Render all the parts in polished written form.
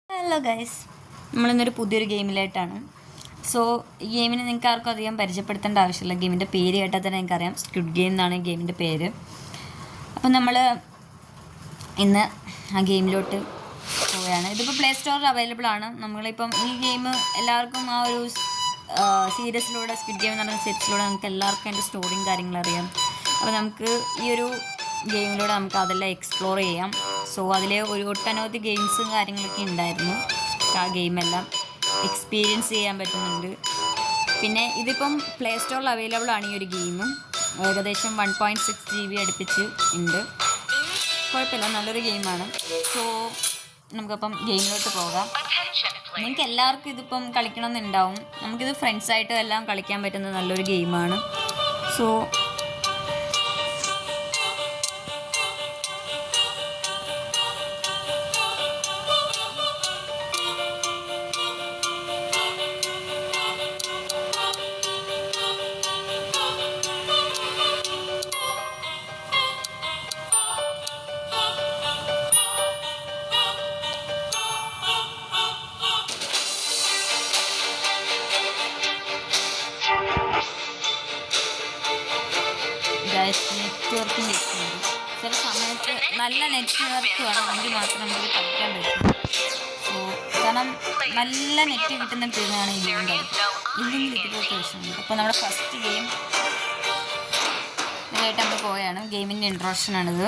Hello guys, നമ്മളിന്നൊരു പുതിയൊരു ഗെയിമിലായിട്ടാണ്. So ഈ ഗെയിമിനെ നിങ്ങൾക്ക് ആർക്കും അധികം പരിചയപ്പെടുത്തേണ്ട ആവശ്യമില്ല. ഗെയിമിൻ്റെ പേര് കേട്ടാൽ തന്നെ എനിക്കറിയാം, സ്ക്വിഡ് ഗെയിം എന്നാണ് ഗെയിമിൻ്റെ പേര്. അപ്പം നമ്മൾ ഇന്ന് ആ ഗെയിമിലോട്ട് പോവുകയാണ്. ഇതിപ്പോൾ പ്ലേ സ്റ്റോറിൽ അവൈലബിൾ ആണ്. നമ്മളിപ്പം ഈ ഗെയിം എല്ലാവർക്കും ആ ഒരു സീരീസിലൂടെ, സ്ക്വിഡ് ഗെയിം എന്ന് പറഞ്ഞ സീരീസിലൂടെ നമുക്ക് എല്ലാവർക്കും അതിൻ്റെ സ്റ്റോറിയും കാര്യങ്ങളും അറിയാം. അപ്പോൾ നമുക്ക് ഈ ഒരു ഗെയിമിലൂടെ നമുക്ക് അതെല്ലാം എക്സ്പ്ലോർ ചെയ്യാം. സോ അതിൽ ഒട്ടനവധി ഗെയിംസും കാര്യങ്ങളൊക്കെ ഉണ്ടായിരുന്നു. ആ ഗെയിമെല്ലാം എക്സ്പീരിയൻസ് ചെയ്യാൻ പറ്റുന്നുണ്ട്. പിന്നെ ഇതിപ്പം പ്ലേ സ്റ്റോറിൽ അവൈലബിൾ ആണ്. ഈ ഒരു ഗെയിമും ഏകദേശം 1.6 GB അടുപ്പിച്ച് ഉണ്ട്. കുഴപ്പമില്ല, നല്ലൊരു ഗെയിമാണ്. സോ നമുക്കപ്പം ഗെയിമിലോട്ട് പോകാം. നിങ്ങൾക്ക് എല്ലാവർക്കും ഇതിപ്പം കളിക്കണമെന്നുണ്ടാവും. നമുക്കിത് ഫ്രണ്ട്സായിട്ടും എല്ലാം കളിക്കാൻ പറ്റുന്ന നല്ലൊരു ഗെയിമാണ്. സോ നെറ്റ്വർക്കിൻ്റെ ഇഷ്യുണ്ട്. ചില സമയത്ത് നല്ല നെറ്റ്വർക്ക് വേണമെങ്കിൽ മാത്രം നമുക്ക് കളിക്കാൻ പറ്റും. സോ കാരണം നല്ല നെറ്റ് കിട്ടുന്ന ടീമാണ് ഈ ഗെയിം കളിക്കുക. ഇല്ലെങ്കിൽ ഇതുപോലത്തെ വിഷയമുണ്ട്. അപ്പോൾ നമ്മുടെ ഫസ്റ്റ് ഗെയിം ഇതായിട്ട് നമ്മൾ പോവുകയാണ്. ഗെയിമിൻ്റെ ഇൻട്രൊഡക്ഷനാണിത്.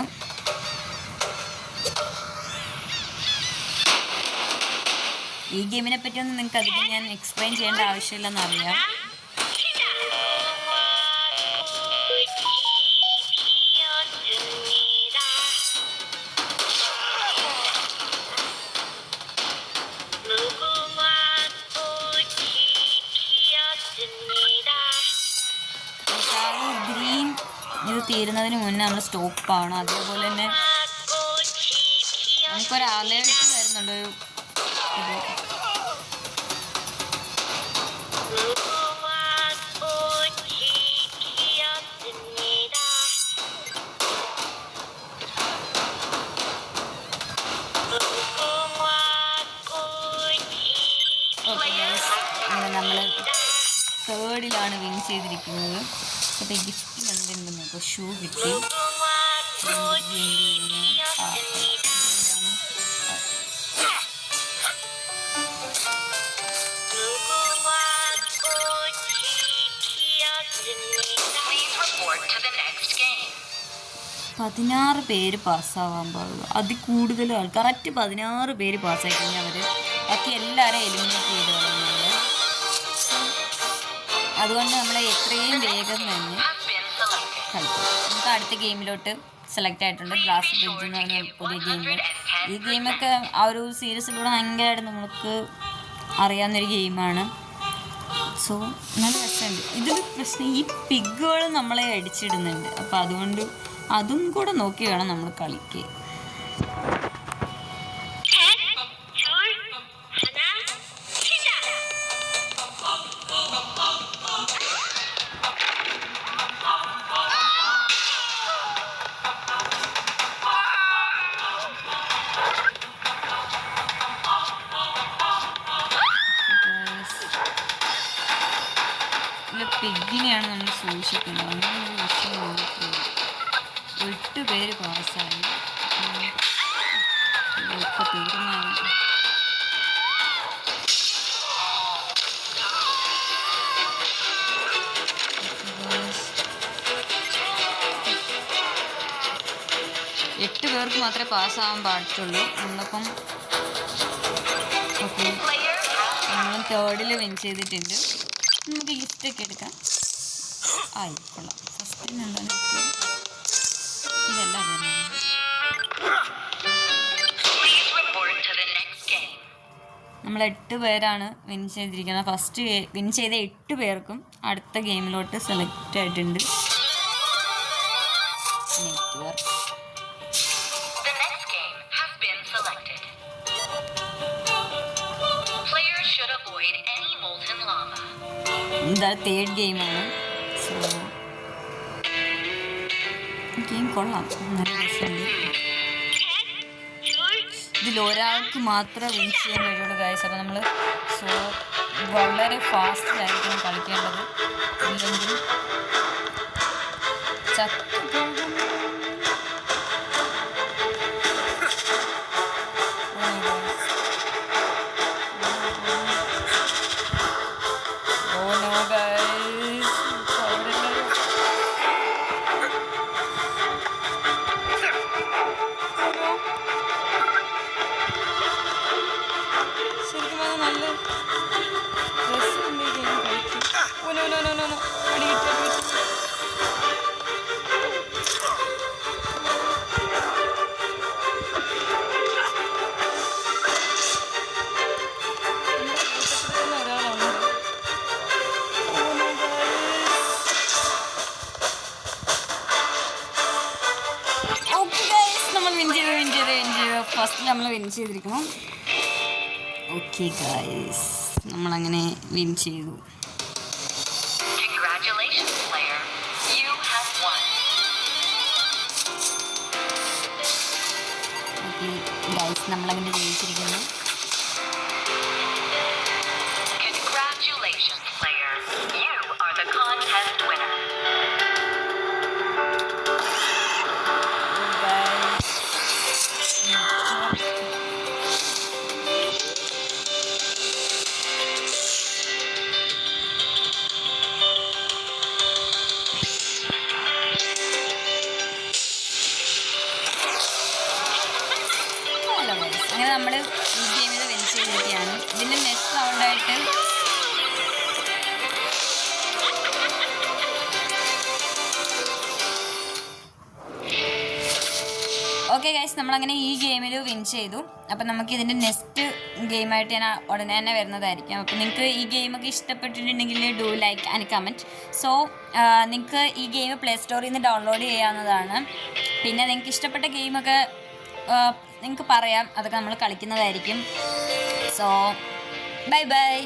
ഈ ഗെയിമിനെ പറ്റിയൊന്നും നിങ്ങൾക്ക് അധികം ഞാൻ എക്സ്പ്ലെയിൻ ചെയ്യേണ്ട ആവശ്യമില്ലെന്നറിയാം. ഗ്രീൻ ഇത് തീരുന്നതിന് മുന്നേ നമ്മൾ സ്റ്റോപ്പ് ആവണം. അതേപോലെ തന്നെ നമുക്കൊരു അലേർട്ട് വരുന്നുണ്ട്. അങ്ങനെ നമ്മൾ തേർഡിലാണ് വിൻ ചെയ്തിരിക്കുന്നത്. അപ്പോൾ ഗിഫ്റ്റ് കണ്ടിട്ടുണ്ട്. നമുക്ക് ഷൂ കിട്ടി. പതിനാറ് പേര് പാസ്സാവാൻ പാടുള്ളൂ. അതിൽ കൂടുതൽ ആൾ കറക്റ്റ് 16 പേര് പാസ്സായി കഴിഞ്ഞാൽ അവർ ബാക്കി എല്ലാവരും എലിമിനേറ്റ് ചെയ്ത് കളയുന്നുണ്ട്. അതുകൊണ്ട് നമ്മൾ എത്രയും വേഗം തന്നെ കളിക്കും. നമുക്ക് അടുത്ത ഗെയിമിലോട്ട് സെലക്ട് ആയിട്ടുണ്ട്. ഗ്ലാസ് ബ്രിഡ്ജ് എന്ന് പറഞ്ഞ പുതിയ ഗെയിം. ഈ ഗെയിമൊക്കെ ആ ഒരു സീരീസിലൂടെ ഭയങ്കരമായിട്ട് നമുക്ക് അറിയാവുന്നൊരു ഗെയിമാണ്. സോ നല്ല രസമുണ്ട്. ഇതിൽ പ്രശ്നം ഈ പിഗുകൾ നമ്മളെ അടിച്ചിടുന്നുണ്ട്. അപ്പോൾ അതുകൊണ്ട് അതും കൂടെ നോക്കി വേണം നമ്മൾ കളിക്കുക. പിഗിനെയാണ് നമ്മൾ സൂക്ഷിക്കുന്നത്. അങ്ങനെ ഒരു വിഷയം നോക്കിയത് 8 പേര് പാസ്സായി. ഒക്കെ തീരുമാനം. എട്ട് പേർക്ക് മാത്രമേ പാസ്സാവാൻ പാടുള്ളൂ. നമ്മളിപ്പം ഓക്കെ, നമ്മൾ തേർഡിൽ വിൻ ചെയ്തിട്ടുണ്ട്. നമുക്ക് ഗിഫ്റ്റൊക്കെ എടുക്കാം. ആയിക്കൊള്ളാം. ഫസ്റ്റിന് എന്താണ് ഇതെല്ലാം നമ്മൾ 8 പേരാണ് വിൻ ചെയ്തിരിക്കുന്നത്. ഫസ്റ്റ് വിൻ ചെയ്ത 8 പേർക്കും അടുത്ത ഗെയിമിലോട്ട് സെലക്ട് ആയിട്ടുണ്ട്. നെറ്റ്വർക്ക് ഇതാ തേർഡ് ഗെയിമാണ്. സോ ഗെയിം കൊള്ളാം, നല്ല രസമുണ്ട്. ഇതിൽ ഒരാൾക്ക് മാത്രമേ വിൻ ചെയ്യാൻ കഴിയുള്ളൂ ഗൈസ്. അപ്പോൾ നമ്മൾ സോ വളരെ ഫാസ്റ്റിലായിരിക്കണം കളിക്കേണ്ടത്, ഇല്ലെങ്കിൽ ചത്തുപോകും. ഫസ്റ്റ് നമ്മൾ വിൻ ചെയ്തിരിക്കണം. ഓക്കെ ഗൈസ്, നമ്മളങ്ങനെ വിൻ ചെയ്തു. ഓക്കെ ഗൈസ്, നമ്മളങ്ങനെ ജയിച്ചിരിക്കുന്നു. അങ്ങനെ നമ്മൾ ഈ ഗെയിമിൽ വിൻ ചെയ്തിരിക്കുകയാണ്. ഇതിൻ്റെ നെക്സ്റ്റ് റൗണ്ടായിട്ട് ഓക്കെ ഗൈസ്, നമ്മളങ്ങനെ ഈ ഗെയിമിൽ വിൻ ചെയ്തു. അപ്പം നമുക്ക് ഇതിൻ്റെ നെക്സ്റ്റ് ഗെയിമായിട്ട് ഞാൻ ഉടനെ തന്നെ വരുന്നതായിരിക്കും. അപ്പം നിങ്ങൾക്ക് ഈ ഗെയിമൊക്കെ ഇഷ്ടപ്പെട്ടിട്ടുണ്ടെങ്കിൽ do like and comment. So നിങ്ങൾക്ക് ഈ ഗെയിം പ്ലേ സ്റ്റോറിൽ നിന്ന് ഡൗൺലോഡ് ചെയ്യാവുന്നതാണ്. പിന്നെ നിങ്ങൾക്ക് ഇഷ്ടപ്പെട്ട ഗെയിമൊക്കെ നിങ്ങൾക്ക് പറയാം, അതൊക്കെ നമ്മൾ കളിക്കുന്നതായിരിക്കും. So bye bye.